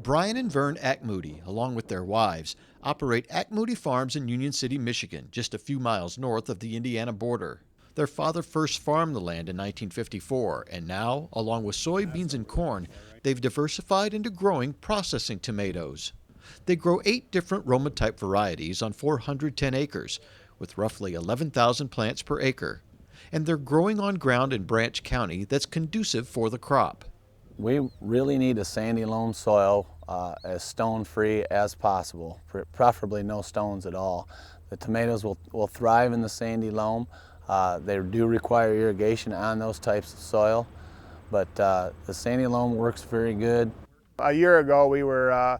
Brian and Vern Acmoody, along with their wives, operate Acmoody Farms in Union City, Michigan, just a few miles north of the Indiana border. Their father first farmed the land in 1954, and now, along with soybeans and corn, they've diversified into growing processing tomatoes. They grow 8 different Roma-type varieties on 410 acres, with roughly 11,000 plants per acre. And they're growing on ground in Branch County that's conducive for the crop. We really need a sandy loam soil as stone-free as possible, preferably no stones at all. The tomatoes will thrive in the sandy loam. They do require irrigation on those types of soil, but the sandy loam works very good. A year ago we were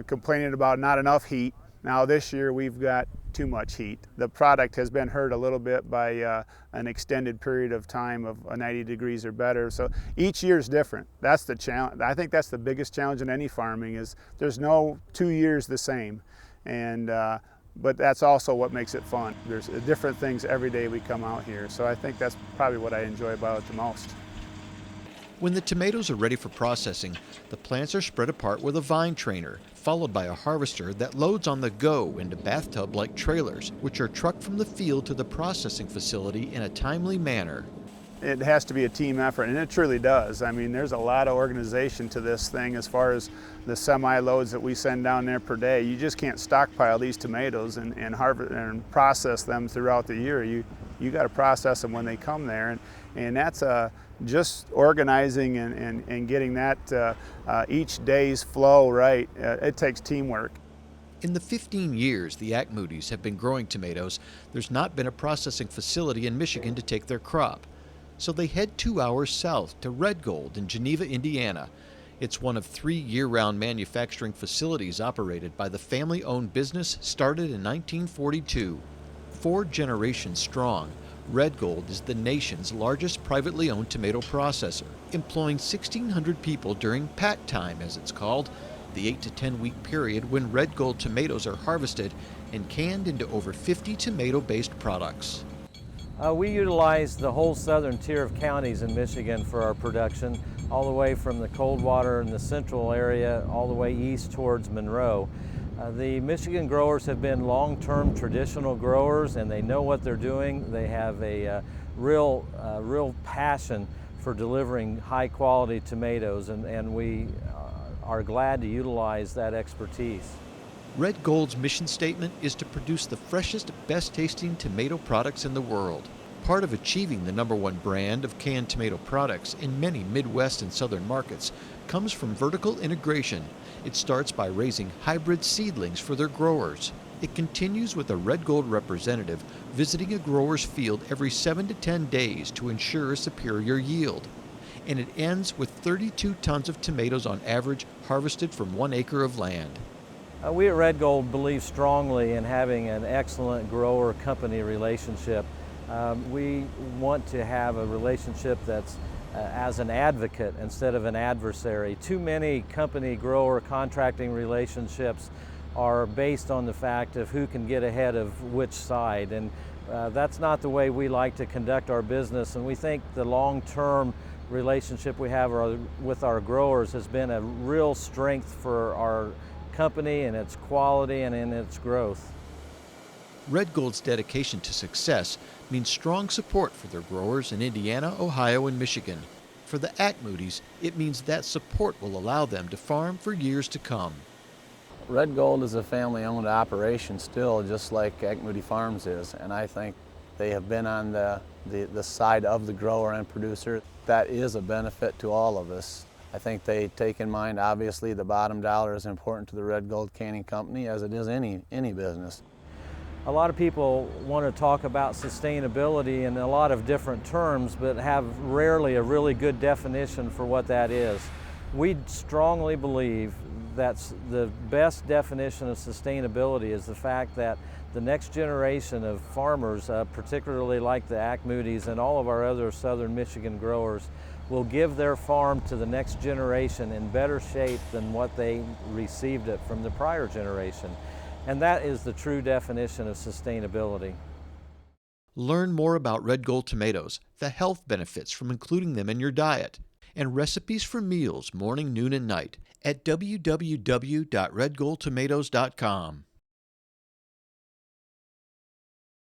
complaining about not enough heat. Now this year we've got too much heat. The product has been hurt a little bit by an extended period of time of 90 degrees or better. So each year is different. That's the challenge. I think that's the biggest challenge in any farming is there's no 2 years the same. And but that's also what makes it fun. There's different things every day we come out here. So I think that's probably what I enjoy about it the most. When the tomatoes are ready for processing, the plants are spread apart with a vine trainer, followed by a harvester that loads on the go into bathtub-like trailers, which are trucked from the field to the processing facility in a timely manner. It has to be a team effort, and it truly does. I mean, there's a lot of organization to this thing as far as the semi-loads that we send down there per day. You just can't stockpile these tomatoes and harvest and process them throughout the year. You got to process them when they come there, and that's just organizing and getting that each day's flow right. It takes teamwork. In the 15 years the Acmoodys have been growing tomatoes, there's not been a processing facility in Michigan to take their crop. So they head 2 hours south to Red Gold in Geneva, Indiana. It's one of 3 year-round manufacturing facilities operated by the family-owned business started in 1942. 4 generations strong, Red Gold is the nation's largest privately owned tomato processor, employing 1,600 people during pack time, as it's called, the 8 to 10 week period when Red Gold tomatoes are harvested and canned into over 50 tomato-based products. We utilize the whole southern tier of counties in Michigan for our production, all the way from the Coldwater and the central area, all the way east towards Monroe. The Michigan growers have been long-term traditional growers, and they know what they're doing. They have a real passion for delivering high-quality tomatoes, and we are glad to utilize that expertise. Red Gold's mission statement is to produce the freshest, best-tasting tomato products in the world. Part of achieving the #1 brand of canned tomato products in many Midwest and Southern markets comes from vertical integration. It starts by raising hybrid seedlings for their growers. It continues with a Red Gold representative visiting a grower's field every 7 to 10 days to ensure a superior yield. And it ends with 32 tons of tomatoes on average harvested from 1 acre of land. We at Red Gold believe strongly in having an excellent grower-company relationship. We want to have a relationship that's as an advocate instead of an adversary. Too many company-grower contracting relationships are based on the fact of who can get ahead of which side, and that's not the way we like to conduct our business, and we think the long-term relationship we have with our growers has been a real strength for our company and its quality and in its growth. Red Gold's dedication to success means strong support for their growers in Indiana, Ohio, and Michigan. For the Acmoodys, it means that support will allow them to farm for years to come. Red Gold is a family-owned operation still, just like Acmoody Farms is, and I think they have been on the side of the grower and producer. That is a benefit to all of us. I think they take in mind, obviously, the bottom dollar is important to the Red Gold Canning Company, as it is any business. A lot of people want to talk about sustainability in a lot of different terms, but have rarely a really good definition for what that is. We strongly believe that's the best definition of sustainability is the fact that the next generation of farmers, particularly like the Acmoodys and all of our other southern Michigan growers, will give their farm to the next generation in better shape than what they received it from the prior generation. And that is the true definition of sustainability. Learn more about Red Gold tomatoes, the health benefits from including them in your diet, and recipes for meals morning, noon, and night at www.redgoldtomatoes.com.